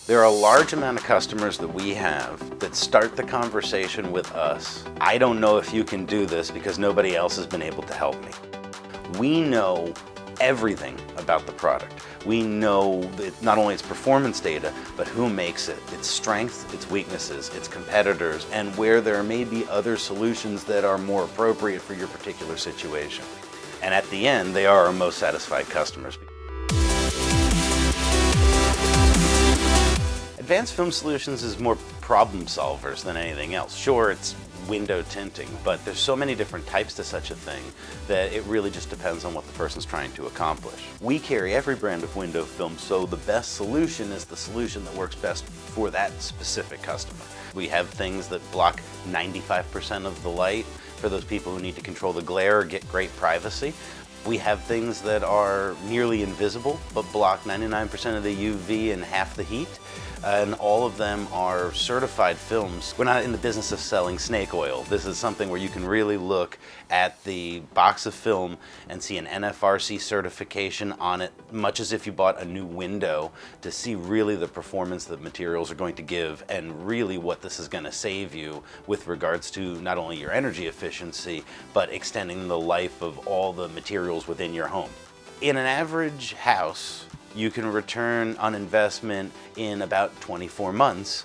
There are a large amount of customers that we have that start the conversation with us. I don't know if you can do this because nobody else has been able to help me. We know everything about the product. We know that not only its performance data, but who makes it, its strengths, its weaknesses, its competitors, and where there may be other solutions that are more appropriate for your particular situation. And at the end, they are our most satisfied customers. Advanced Film Solutions is more problem solvers than anything else. Sure, it's window tinting, but there's so many different types to such a thing that it really just depends on what the person's trying to accomplish. We carry every brand of window film, so the best solution is the solution that works best for that specific customer. We have things that block 95% of the light for those people who need to control the glare or get great privacy. We have things that are nearly invisible, but block 99% of the UV and half the heat. And all of them are certified films. We're not in the business of selling snake oil. This is something where you can really look at the box of film and see an NFRC certification on it, much as if you bought a new window, to see really the performance that materials are going to give and really what this is going to save you with regards to not only your energy efficiency, but extending the life of all the materials within your home. In an average house, you can return on investment in about 24 months,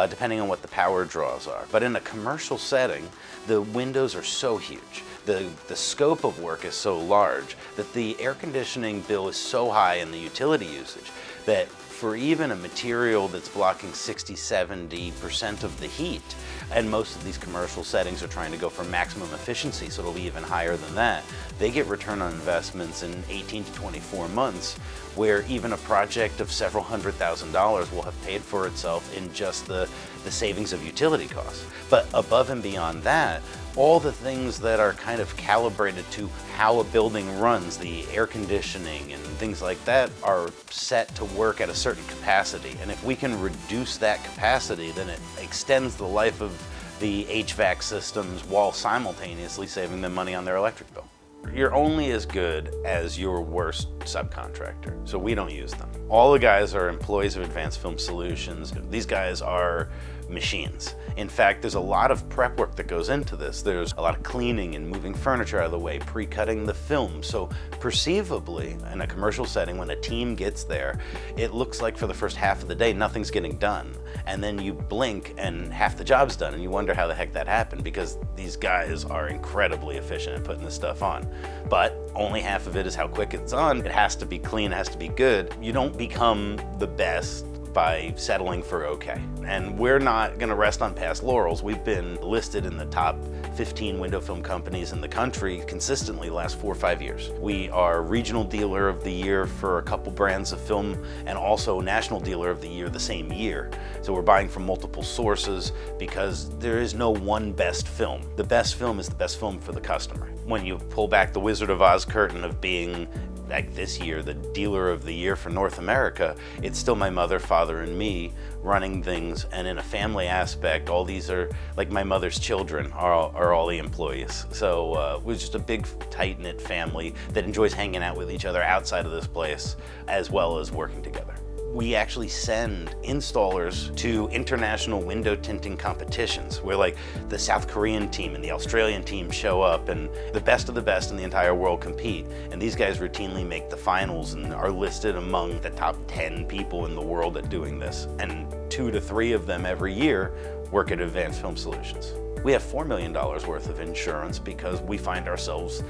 depending on what the power draws are. But in a commercial setting, the windows are so huge, the scope of work is so large, that the air conditioning bill is so high in the utility usage that for even a material that's blocking 60–70% of the heat, and most of these commercial settings are trying to go for maximum efficiency, so it'll be even higher than that, they get return on investments in 18 to 24 months, where even a project of several $100,000 will have paid for itself in just the savings of utility costs. But above and beyond that, all the things that are kind of calibrated to how a building runs, the air conditioning and things like that, are set to work at a certain capacity. And if we can reduce that capacity, then it extends the life of the HVAC systems while simultaneously saving them money on their electric bill. You're only as good as your worst subcontractor, so we don't use them. All the guys are employees of Advanced Film Solutions. These guys are machines. In fact, there's a lot of prep work that goes into this. There's a lot of cleaning and moving furniture out of the way, pre-cutting the film. So perceivably, in a commercial setting, when a team gets there, it looks like for the first half of the day, nothing's getting done. And then you blink and half the job's done, and you wonder how the heck that happened, because these guys are incredibly efficient at putting this stuff on. But only half of it is how quick it's on. It has to be clean, it has to be good. You don't become the best by settling for okay. And we're not gonna rest on past laurels. We've been listed in the top 15 window film companies in the country consistently the last 4 or 5 years. We are Regional Dealer of the Year for a couple brands of film, and also National Dealer of the Year the same year. So we're buying from multiple sources because there is no one best film. The best film is the best film for the customer. When you pull back the Wizard of Oz curtain of being, like this year, the Dealer of the Year for North America, it's still my mother, father, and me running things. And in a family aspect, all these are, like my mother's children are all the employees. So we're just a big, tight-knit family that enjoys hanging out with each other outside of this place, as well as working together. We actually send installers to international window tinting competitions where, like, the South Korean team and the Australian team show up, and the best of the best in the entire world compete. And these guys routinely make the finals and are listed among the top 10 people in the world at doing this. And 2 to 3 of them every year work at Advanced Film Solutions. We have $4 million worth of insurance because we find ourselves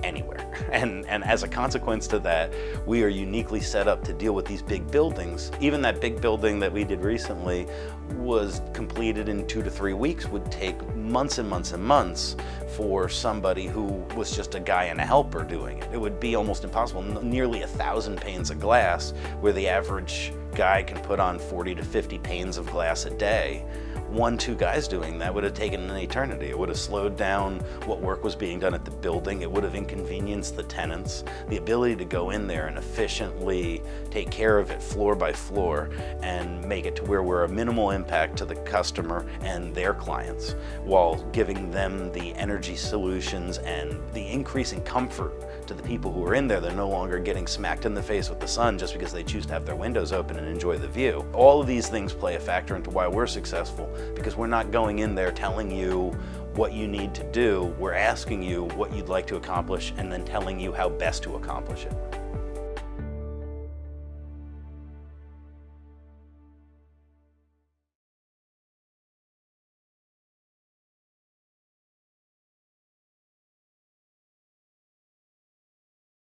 anywhere. And as a consequence to that, we are uniquely set up to deal with these big buildings. Even that big building that we did recently was completed in 2 to 3 weeks, would take months and months and months for somebody who was just a guy and a helper doing it. It would be almost impossible. Nearly 1,000 panes of glass, where the average guy can put on 40 to 50 panes of glass a day. 2 guys doing that would have taken an eternity. It would have slowed down what work was being done at the building. It would have inconvenienced the tenants. The ability to go in there and efficiently take care of it floor by floor and make it to where we're a minimal impact to the customer and their clients, while giving them the energy solutions and the increasing comfort to the people who are in there. They're no longer getting smacked in the face with the sun just because they choose to have their windows open and enjoy the view. All of these things play a factor into why we're successful, because we're not going in there telling you what you need to do. We're asking you what you'd like to accomplish and then telling you how best to accomplish it.